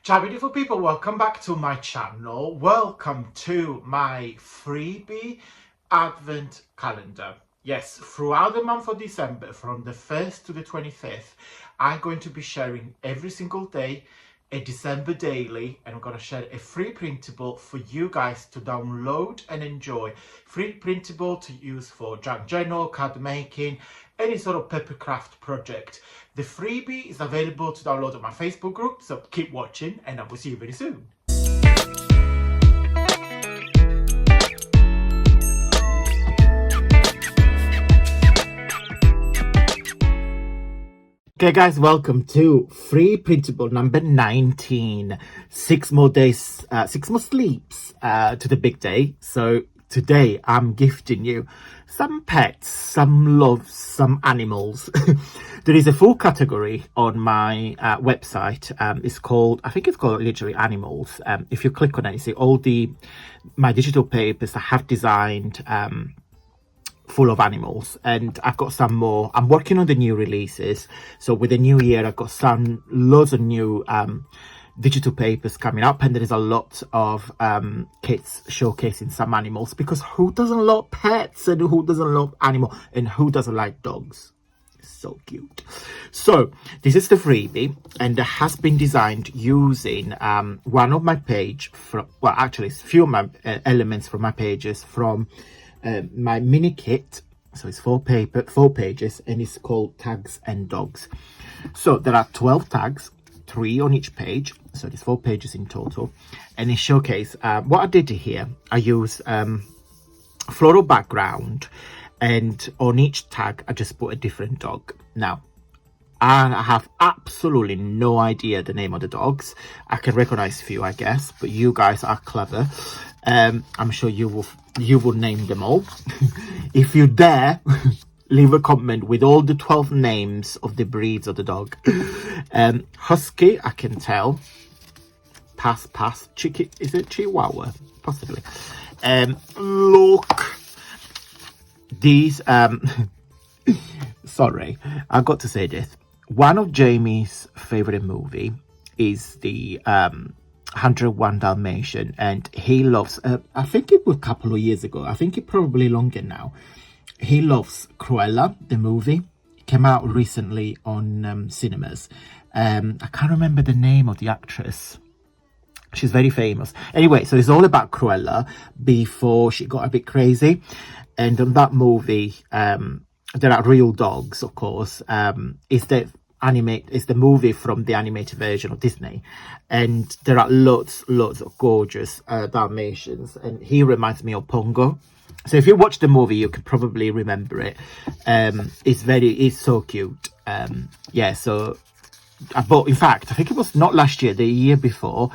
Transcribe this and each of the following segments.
Ciao beautiful people, welcome back to my channel. Welcome to my freebie advent calendar. Yes, throughout the month of December, from the 1st to the 25th, I'm going to be sharing every single day a December daily, and I'm going to share a free printable for you guys to download and enjoy. Free printable to use for junk journal, card making, any sort of papercraft project. The freebie is available to download on my Facebook group, so keep watching and I will see you very soon. Okay guys, welcome to free printable number 19. 6 more days, 6 more sleeps to the big day. So today I'm gifting you some pets, some loves, some animals. There is a full category on my website. It's called, I think it's called literally animals. If you click on it, you see all my digital papers I have designed full of animals, and I've got some more. I'm working on the new releases, so with the new year I've got loads of new digital papers coming up, and there is a lot of kits showcasing some animals, because who doesn't love pets, and who doesn't love animals, and who doesn't like dogs? So cute. So this is the freebie, and it has been designed using one of my page from, well, actually it's a few of my elements from my pages from my mini kit. So it's 4 pages, and it's called Tags and Dogs. So there are 12 tags, 3 on each page, so there's 4 pages in total, and it showcase what I did here. I use floral background, and on each tag I just put a different dog. Now I have absolutely no idea the name of the dogs. I can recognize a few, I guess, but you guys are clever. I'm sure you will name them all. If you dare, leave a comment with all the 12 names of the breeds of the dog. Husky, I can tell. Pass. Chicky, is it Chihuahua? Possibly. Look, these sorry, I've got to say this. One of Jamie's favorite movie is the 101 Dalmatian, and he loves, I think it was a couple of years ago, I think it probably longer now, he loves Cruella, the movie. It came out recently on cinemas. I can't remember the name of the actress. She's very famous. Anyway, so it's all about Cruella before she got a bit crazy. And on that movie, there are real dogs, of course. It's the movie from the animated version of Disney, and there are lots of gorgeous Dalmatians, and he reminds me of Pongo. So if you watch the movie, you could probably remember it. It's so cute. Yeah, so I bought, in fact, I think it was not last year, the year before,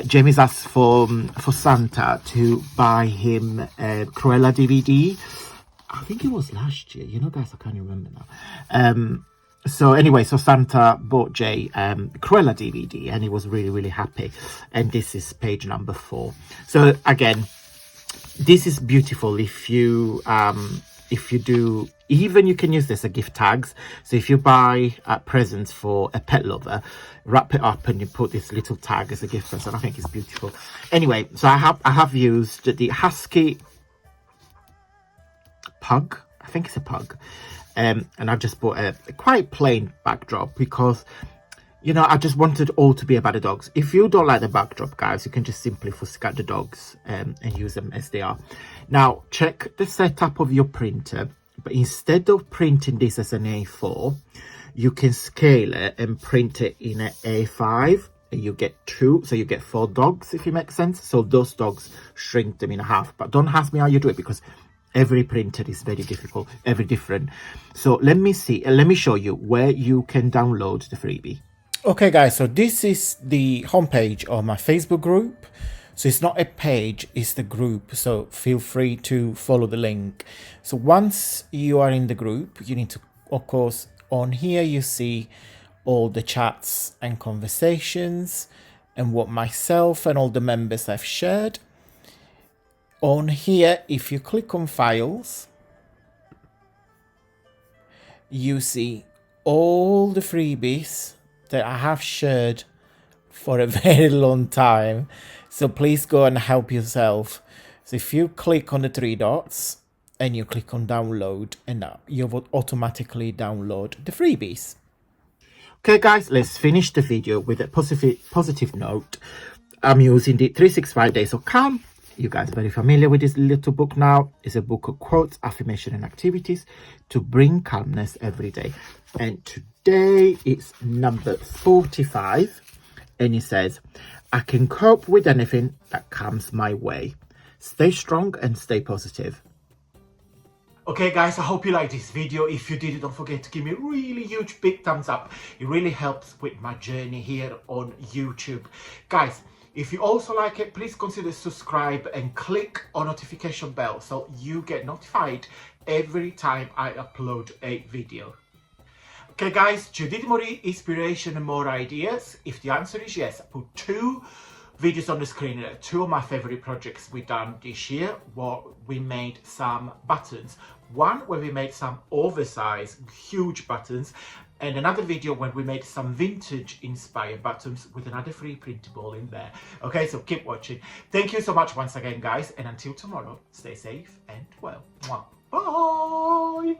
Jamie's asked for Santa to buy him a Cruella DVD. I think it was last year, you know guys, I can't remember now. So anyway, so Santa bought Jay Cruella DVD, and he was really happy. And this is page number 4. So again, this is beautiful. If you do, even you can use this as gift tags. So if you buy presents for a pet lover, wrap it up and you put this little tag as a gift present. I think it's beautiful. Anyway, so I have used the Husky pug. I think it's a pug. And I've just bought a quite plain backdrop, because, you know, I just wanted all to be about the dogs. If you don't like the backdrop, guys, you can just simply scan the dogs and use them as they are. Now, check the setup of your printer. But instead of printing this as an A4, you can scale it and print it in an A5. And you get 2, so you get 4 dogs, if it makes sense. So those dogs, shrink them in half. But don't ask me how you do it, because every printer is very difficult, every different. So let me show you where you can download the freebie. Okay guys, so this is the homepage of my Facebook group. So it's not a page, it's the group, so feel free to follow the link. So once you are in the group, you need to, of course, on here you see all the chats and conversations and what myself and all the members have shared. On here, if you click on files, you see all the freebies that I have shared for a very long time. So please go and help yourself. So if you click on the three dots and you click on download, and you will automatically download the freebies. Okay guys, let's finish the video with a positive note. I'm using the 365 Days of Calm. You guys are very familiar with this little book now. It's a book of quotes, affirmation and activities to bring calmness every day. And today it's number 45. And it says, I can cope with anything that comes my way. Stay strong and stay positive. Okay guys, I hope you liked this video. If you did, don't forget to give me a really huge big thumbs up. It really helps with my journey here on YouTube. Guys, if you also like it, please consider subscribe and click on notification bell so you get notified every time I upload a video. Okay guys, do you need more inspiration and more ideas? If the answer is yes, I put 2 videos on the screen. 2 of my favorite projects we done this year, where we made some buttons. One where we made some oversized huge buttons, and another video when we made some vintage inspired buttons with another free printable in there. Okay, so keep watching. Thank you so much once again guys, and until tomorrow, stay safe and well. Bye.